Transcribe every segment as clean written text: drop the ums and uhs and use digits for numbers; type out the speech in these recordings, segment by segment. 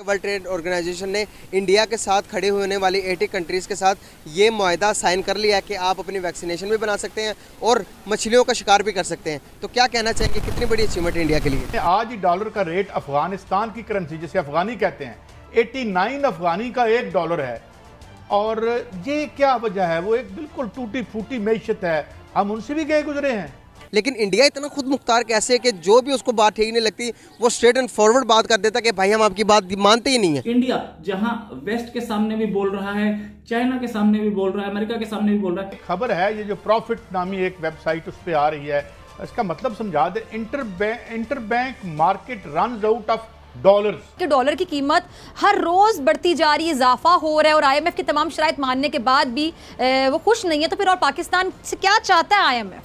World Trade organisation ने India के साथ खड़े होने वाली 80 कंट्रीज़ के साथ ये मुआहदा साइन कर लिया है कि आप अपनी वैक्सीनेशन भी बना सकते हैं और मछलियों का शिकार भी कर सकते हैं। तो क्या कहना चाहेंगे, कितनी बड़ी अचीवमेंट है इंडिया के लिए? आज ही डॉलर का रेट अफगानिस्तान की करेंसी जिसे अफगानी कहते हैं 89 अफगानी का $1 है। और ये क्या वजह है? वो एक बिल्कुल टूटी फूटी मैशत है, हम उनसे भी गए गुजरे हैं। लेकिन इंडिया इतना खुद मुख्तार कैसे है कि जो भी उसको बात ठीक नहीं लगती वो स्ट्रेट एंड फॉरवर्ड बात कर देता कि भाई हम आपकी बात मानते ही नहीं है। इंडिया जहां वेस्ट के सामने भी बोल रहा है, चाइना के सामने भी बोल रहा है, अमेरिका के सामने भी बोल रहा है। खबर है ये जो प्रॉफिट नामी एक वेबसाइट उस पर आ रही है, इसका मतलब समझा दे। Interbank market runs out of dollars कि डॉलर की कीमत हर रोज बढ़ती जा रही है, इजाफा हो रहा है और आईएमएफ की तमाम शराइत मानने के बाद भी वो खुश नहीं है। तो फिर और पाकिस्तान से क्या चाहता है आईएमएफ?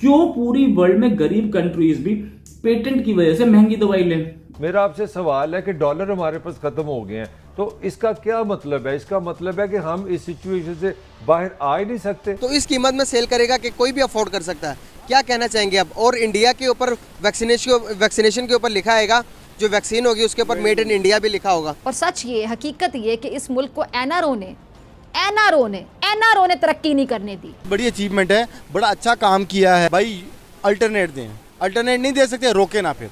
क्यों पूरी वर्ल्ड में गरीब कंट्रीज भी पेटेंट की वजह से महंगी दवाई लें? मेरा आपसे सवाल है कि डॉलर हमारे पास खत्म हो गए हैं, तो इसका क्या मतलब है? इसका मतलब है कि हम इस सिचुएशन से बाहर आ ही नहीं सकते। तो इस कीमत में सेल करेगा कि कोई भी अफोर्ड कर सकता है। क्या कहना चाहेंगे आप? और इंडिया के ऊपर वैक्सीनेशन के ऊपर लिखा आएगा, जो वैक्सीन होगी उसके ऊपर मेड इन इंडिया भी लिखा होगा। और सच ये, हकीकत ये कि इस मुल्क को एनआरओ ने तरक्की नहीं करने दी। बड़ी अचीवमेंट है, बड़ा अच्छा काम किया है भाई। अल्टरनेट दें, अल्टरनेट नहीं दे सकते, रोके ना फिर।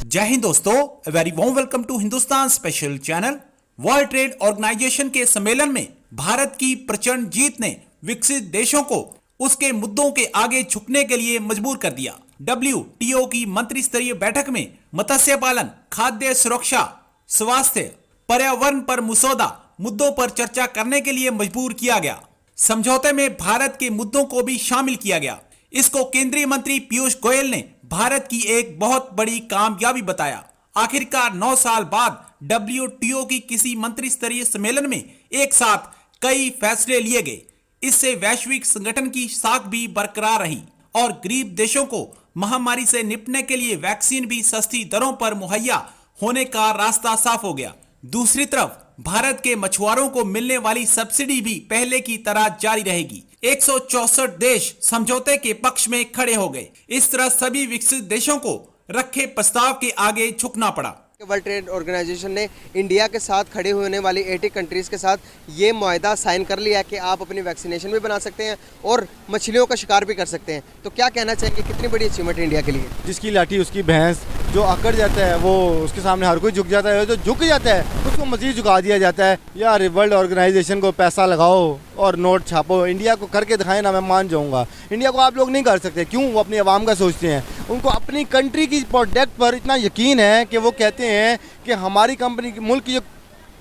जय हिंद दोस्तों, very warm welcome to Hindustan special channel. World Trade Organization के सम्मेलन में भारत की प्रचंड जीत ने विकसित देशों को उसके मुद्दों के आगे झुकने के लिए मजबूर कर दिया। WTO की मंत्री स्तरीय बैठक में मत्स्य पालन, खाद्य सुरक्षा, स्वास्थ्य, पर्यावरण पर मुसौदा मुद्दों पर चर्चा करने के लिए मजबूर किया गया। समझौते में भारत के मुद्दों को भी शामिल किया गया। इसको केंद्रीय मंत्री पीयूष गोयल ने भारत की एक बहुत बड़ी कामयाबी बताया। आखिरकार 9 साल बाद WTO की किसी मंत्री स्तरीय सम्मेलन में एक साथ कई फैसले लिए गए। इससे वैश्विक संगठन की साख भी बरकरार रही और गरीब देशों को महामारी से निपटने के लिए वैक्सीन भी सस्ती दरों पर मुहैया होने का रास्ता साफ हो गया। दूसरी तरफ भारत के मछुआरों को मिलने वाली सब्सिडी भी पहले की तरह जारी रहेगी। 164 देश समझौते के पक्ष में खड़े हो गए। इस तरह सभी विकसित देशों को रखे प्रस्ताव के आगे झुकना पड़ा। वर्ल्ड ट्रेड ऑर्गेनाइजेशन ने इंडिया के साथ खड़े होने वाली 80 कंट्रीज़ के साथ ये मुआहदा साइन कर लिया है कि आप अपनी वैक्सीनेशन भी बना सकते हैं और मछलियों का शिकार भी कर सकते हैं। तो क्या कहना चाहेंगे, कितनी बड़ी अचीवमेंट है इंडिया के लिए? जिसकी लाठी उसकी भैंस, जो अकड़ जाता है वो उसके सामने हर कोई झुक जाता है, जो झुक जाता है उसको मजीद झुका दिया जाता है। यार वर्ल्ड ऑर्गेनाइजेशन को पैसा लगाओ और नोट छापो, इंडिया को करके दिखाए ना, मैं मान जाऊंगा। इंडिया को आप लोग नहीं कर सकते। क्यों? वो अपनी आवाम का सोचते हैं। उनको अपनी कंट्री की प्रोडक्ट पर इतना यकीन है कि वो कहते हैं कि हमारी कंपनी की, मुल्क की जो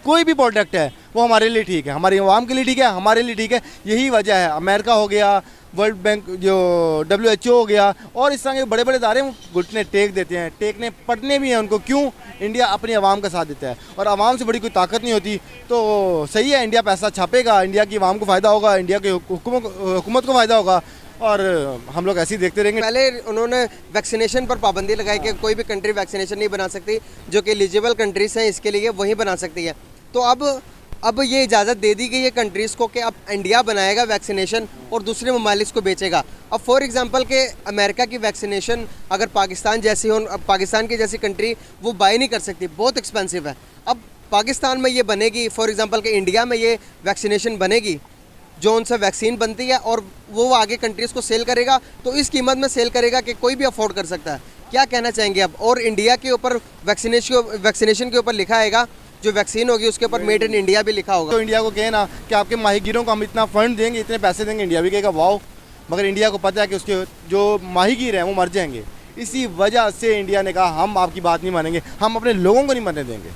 कोई भी प्रोडक्ट है वो हमारे लिए ठीक है, हमारी आवाम के लिए ठीक है, हमारे लिए ठीक है। यही वजह है अमेरिका हो गया, वर्ल्ड बैंक, जो WHO हो गया और इस तरह के बड़े बड़े इदारे घुटने टेक देते हैं, टेकने पड़ने भी हैं उनको। क्यों? इंडिया अपनी आवाम का साथ देता है और आवाम से बड़ी कोई ताकत नहीं होती। तो सही है, इंडिया पैसा छापेगा, इंडिया की आवाम को फ़ायदा होगा, इंडिया के हुकूमत को फ़ायदा होगा और हम लोग ऐसे ही देखते रहेंगे। पहले उन्होंने वैक्सीनेशन पर पाबंदी लगाई कि कोई भी कंट्री वैक्सीनेशन नहीं बना सकती, जो कि एलिजिबल कंट्रीज हैं इसके लिए वही बना सकती है। तो अब ये इजाज़त दे दी गई है कंट्रीज़ को कि अब इंडिया बनाएगा वैक्सीनेशन और दूसरे ममालिक को बेचेगा। अब फॉर एग्जांपल के अमेरिका की वैक्सीनेशन अगर पाकिस्तान जैसी हो, पाकिस्तान की जैसी कंट्री वो बाय नहीं कर सकती, बहुत एक्सपेंसिव है। अब पाकिस्तान में ये बनेगी, फॉर एग्जांपल के इंडिया में ये वैक्सीनेशन बनेगी, जो उनसे वैक्सीन बनती है और वो आगे कंट्रीज़ को सेल करेगा। तो इस कीमत में सेल करेगा कि कोई भी अफोर्ड कर सकता है। क्या कहना चाहेंगे आप? और इंडिया के ऊपर वैक्सीनेशन के ऊपर लिखा आएगा, जो वैक्सीन होगी उसके ऊपर मेड इन इंडिया भी लिखा होगा। तो इंडिया को कहे ना कि आपके माहीगीरों को हम इतना फंड देंगे, इतने पैसे देंगे, इंडिया भी कहेगा वाओ। मगर इंडिया को पता है कि उसके जो माहीगीर हैं वो मर जाएंगे। इसी वजह से इंडिया ने कहा हम आपकी बात नहीं मानेंगे, हम अपने लोगों को नहीं मरने देंगे।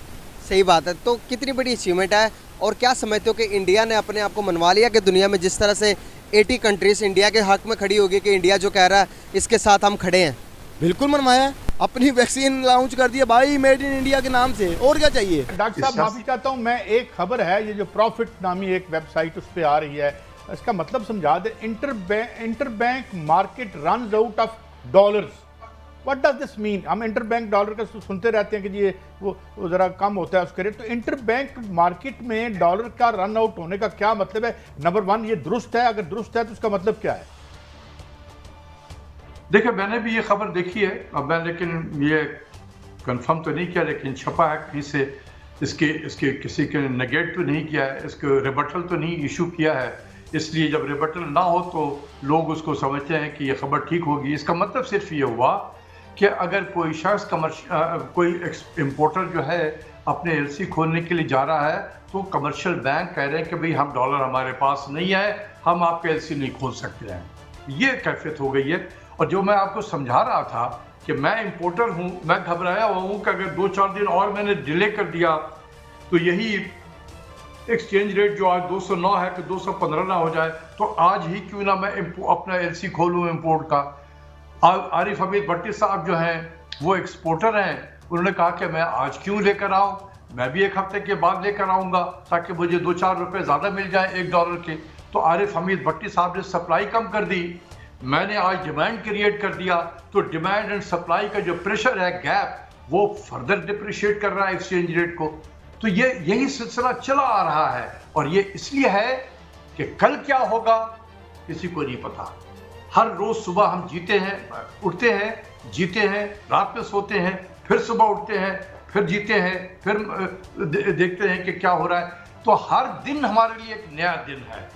सही बात है। तो कितनी बड़ी अचीवमेंट है और क्या समझते हो कि इंडिया ने अपने आप को मनवा लिया कि दुनिया में जिस तरह से 80 कंट्रीज इंडिया के हक में खड़ी होगी कि इंडिया जो कह रहा है इसके साथ हम खड़े हैं? बिल्कुल मनवाया, अपनी वैक्सीन लॉन्च कर दिया भाई मेड इन इंडिया के नाम से, और क्या चाहिए? डॉक्टर साहब माफी चाहता हूँ, मैं एक खबर है ये जो प्रॉफिट नामी एक वेबसाइट उस पर आ रही है, इसका मतलब समझा दे। Interbank market runs out of dollars. What does this mean? हम इंटरबैंक डॉलर का सुनते रहते हैं कि ये वो ज़रा कम होता है उसके रेट। तो इंटरबैंक मार्केट में डॉलर का रन आउट होने का क्या मतलब है? नंबर 1, ये दुरुस्त है? अगर दुरुस्त है तो उसका मतलब क्या है? देखिए, मैंने भी ये खबर देखी है, अब मैं लेकिन ये कंफर्म तो नहीं किया, लेकिन छपा है कहीं से इसके किसी के नेगेट तो नहीं किया है, इसको रिबटल तो नहीं इशू किया है। इसलिए जब रिबटल ना हो तो लोग उसको समझते हैं कि ये खबर ठीक होगी। इसका मतलब सिर्फ ये हुआ कि अगर कोई शख्स कोई इम्पोर्टर जो है अपने एलसी खोलने के लिए जा रहा है तो कमर्शियल बैंक कह रहे हैं कि भाई हम डॉलर हमारे पास नहीं है, हम आपके एलसी नहीं खोल सकते हैं। ये कैफियत हो गई है। और जो मैं आपको समझा रहा था कि मैं इम्पोर्टर हूँ, मैं घबराया हुआ हूँ कि अगर 2-4 दिन और मैंने डिले कर दिया तो यही एक्सचेंज रेट जो आज 209 है कि 215 ना हो जाए, तो आज ही क्यों ना मैं अपना एलसी खोलूँ इम्पोर्ट का। आरिफ हमीद भट्टी साहब जो हैं वो एक्सपोर्टर हैं, उन्होंने कहा कि मैं आज क्यों लेकर आऊँ, मैं भी एक हफ्ते के बाद लेकर आऊँगा ताकि मुझे 2-4 रुपये ज़्यादा मिल जाए $1 के। तो आरिफ हमीद भट्टी साहब ने सप्लाई कम कर दी, मैंने आज डिमांड क्रिएट कर दिया, तो डिमांड एंड सप्लाई का जो प्रेशर है, गैप, वो फर्दर डिप्रिशिएट कर रहा है एक्सचेंज रेट को। तो यही सिलसिला चला आ रहा है और ये इसलिए है कि कल क्या होगा किसी को नहीं पता। हर रोज सुबह हम उठते हैं, जीते हैं, रात में सोते हैं, फिर सुबह उठते हैं, फिर जीते हैं, फिर देखते हैं कि क्या हो रहा है। तो हर दिन हमारे लिए एक नया दिन है।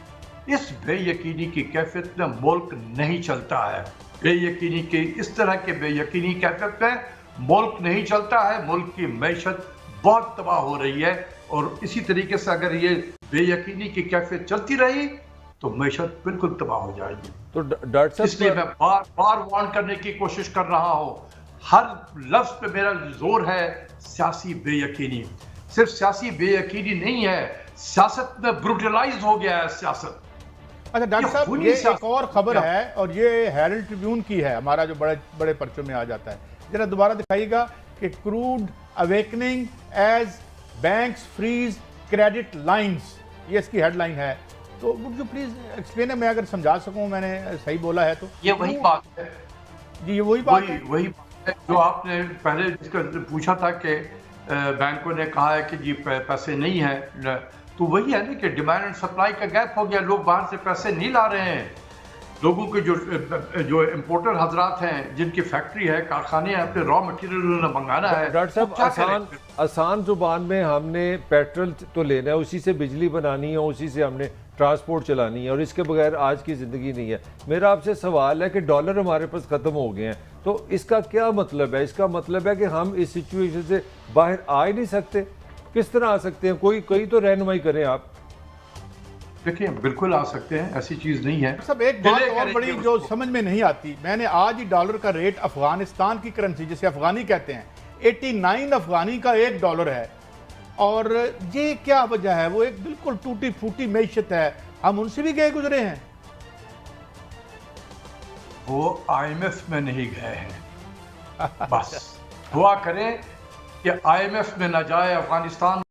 इस बेयकीनी की कैफियत में मुल्क नहीं चलता है। बेयकीनी की इस तरह के बेयकीनी कैफियत में मुल्क नहीं चलता है। मुल्क की मैशत बहुत तबाह हो रही है और इसी तरीके से अगर ये बेयकीनी की कैफियत चलती रही तो मैशत बिल्कुल तबाह हो जाएगी। तो डॉक्टर साहब, इसलिए मैं बार बार वार्न करने की कोशिश कर रहा हूँ। हर लफ्ज पे मेरा जोर है, सियासी बेयकीनी। सिर्फ सियासी बेयकीनी नहीं है, सियासत में ब्रूटलाइज हो गया है सियासत। अच्छा डॉक्टर साहब, ये एक और खबर है और ये हेरल्ड ट्रिब्यून की है, हमारा जो बड़े बड़े पर्चों में आ जाता है। जरा दोबारा दिखाइएगा कि crude awakening as banks freeze credit lines, ये इसकी हेडलाइन है। तो वुड यू प्लीज एक्सप्लेन है, मैं अगर समझा सकूं मैंने सही बोला है तो। ये वही बात है जी, ये वही बात है जो आपने पहले जिसका पूछा था कि बैंकों ने कहा है कि जी पैसे नहीं है, तो वही है ना कि डिमांड एंड सप्लाई का गैप हो गया। लोग बाहर से पैसे नहीं ला रहे हैं। लोगों के जो इम्पोर्टर हजरात हैं, जिनकी फैक्ट्री है, कारखाने हैं, अपने रॉ मटेरियल उन्होंने मंगाना है। डॉक्टर साहब, आसान जुबान में हमने पेट्रोल तो लेना है, उसी से बिजली बनानी है, उसी से हमने ट्रांसपोर्ट चलानी है और इसके बगैर आज की ज़िंदगी नहीं है। मेरा आपसे सवाल है कि डॉलर हमारे पास ख़त्म हो गए हैं, तो इसका क्या मतलब है? इसका मतलब है कि हम इस सिचुएशन से बाहर आ ही नहीं सकते। किस तरह आ सकते हैं? कोई तो रहनुमाई करें आप। देखिए, बिल्कुल आ सकते हैं, ऐसी चीज नहीं है। सब एक बात और बड़ी जो समझ में नहीं आती, मैंने आज ही डॉलर का रेट अफगानिस्तान की करेंसी जिसे अफगानी कहते हैं 89 अफगानी का $1 है। और ये क्या वजह है? वो एक बिल्कुल टूटी फूटी मैशत है, हम उनसे भी गए गुजरे हैं। वो IMF में नहीं गए हैं। बस दुआ करें कि IMF में ना जाए अफगानिस्तान,